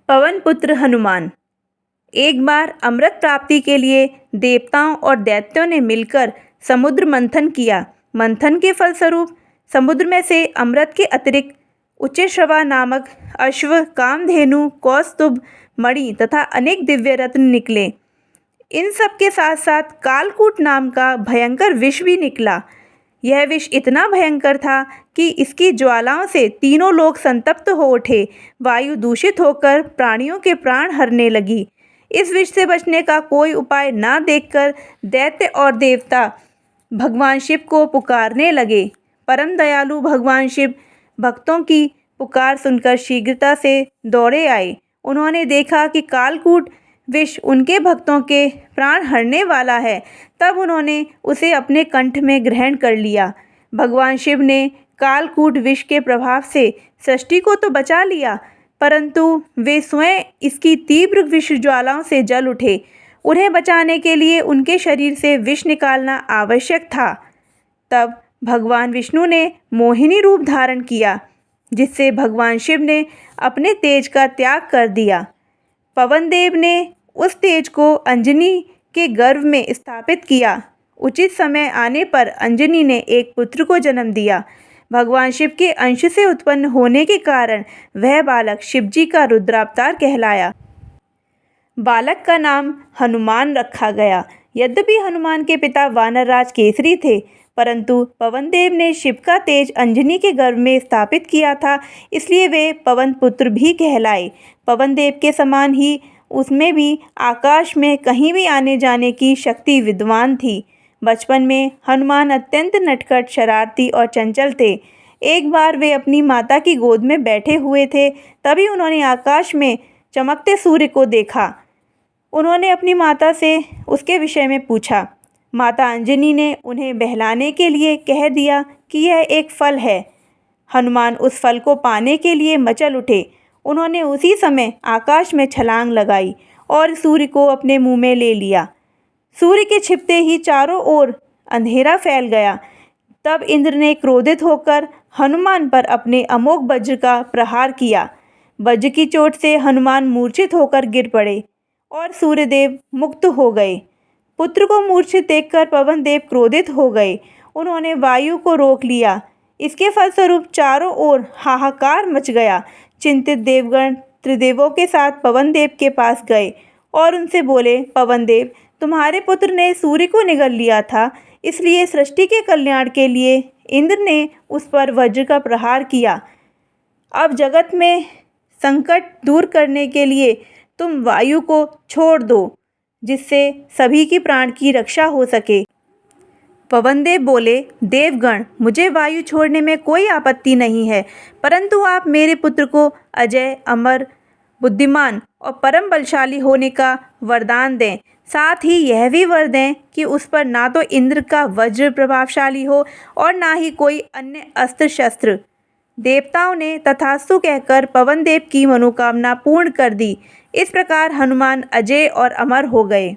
पवन पुत्र हनुमान। एक बार अमृत प्राप्ति के लिए देवताओं और दैत्यों ने मिलकर समुद्र मंथन किया। मंथन के फलस्वरूप समुद्र में से अमृत के अतिरिक्त उच्चश्रवा नामक अश्व, कामधेनु, कौस्तुभ, मणि तथा अनेक दिव्य रत्न निकले। इन सब के साथ साथ कालकूट नाम का भयंकर विष भी निकला। यह विष इतना भयंकर था कि इसकी ज्वालाओं से तीनों लोग संतप्त हो उठे। वायु दूषित होकर प्राणियों के प्राण हरने लगी। इस विष से बचने का कोई उपाय ना देखकर दैत्य और देवता भगवान शिव को पुकारने लगे। परम दयालु भगवान शिव भक्तों की पुकार सुनकर शीघ्रता से दौड़े आए। उन्होंने देखा कि कालकूट विष उनके भक्तों के प्राण हरने वाला है। तब उन्होंने उसे अपने कंठ में ग्रहण कर लिया। भगवान शिव ने कालकूट विष के प्रभाव से सृष्टि को तो बचा लिया, परंतु वे स्वयं इसकी तीव्र विष ज्वालाओं से जल उठे। उन्हें बचाने के लिए उनके शरीर से विष निकालना आवश्यक था। तब भगवान विष्णु ने मोहिनी रूप धारण किया, जिससे भगवान शिव ने अपने तेज का त्याग कर दिया। पवन देव ने उस तेज को अंजनी के गर्भ में स्थापित किया। उचित समय आने पर अंजनी ने एक पुत्र को जन्म दिया। भगवान शिव के अंश से उत्पन्न होने के कारण वह बालक शिवजी का रुद्रावतार कहलाया। बालक का नाम हनुमान रखा गया। यद्यपि हनुमान के पिता वानरराज केसरी थे, परंतु पवन देव ने शिव का तेज अंजनी के गर्भ में स्थापित किया था, इसलिए वे पवन पुत्र भी कहलाए। पवन देव के समान ही उसमें भी आकाश में कहीं भी आने जाने की शक्ति विद्वान थी। बचपन में हनुमान अत्यंत नटखट, शरारती और चंचल थे। एक बार वे अपनी माता की गोद में बैठे हुए थे, तभी उन्होंने आकाश में चमकते सूर्य को देखा। उन्होंने अपनी माता से उसके विषय में पूछा। माता अंजनी ने उन्हें बहलाने के लिए कह दिया कि यह एक फल है। हनुमान उस फल को पाने के लिए मचल उठे। उन्होंने उसी समय आकाश में छलांग लगाई और सूर्य को अपने मुंह में ले लिया। सूर्य के छिपते ही चारों ओर अंधेरा फैल गया। तब इंद्र ने क्रोधित होकर हनुमान पर अपने अमोघ वज्र का प्रहार किया। वज्र की चोट से हनुमान मूर्छित होकर गिर पड़े और सूर्यदेव मुक्त हो गए। पुत्र को मूर्छित देखकर पवन देव क्रोधित हो गए। उन्होंने वायु को रोक लिया। इसके फलस्वरूप चारों ओर हाहाकार मच गया। चिंतित देवगण त्रिदेवों के साथ पवन देव के पास गए और उनसे बोले, पवन देव, तुम्हारे पुत्र ने सूर्य को निगल लिया था, इसलिए सृष्टि के कल्याण के लिए इंद्र ने उस पर वज्र का प्रहार किया। अब जगत में संकट दूर करने के लिए तुम वायु को छोड़ दो, जिससे सभी की प्राण की रक्षा हो सके। पवन देव बोले, देवगण, मुझे वायु छोड़ने में कोई आपत्ति नहीं है, परंतु आप मेरे पुत्र को अजय, अमर, बुद्धिमान और परम बलशाली होने का वरदान दें। साथ ही यह भी वर दें कि उस पर ना तो इंद्र का वज्र प्रभावशाली हो और ना ही कोई अन्य अस्त्र शस्त्र। देवताओं ने तथास्तु कहकर पवन देव की मनोकामना पूर्ण कर दी। इस प्रकार हनुमान अजय और अमर हो गए।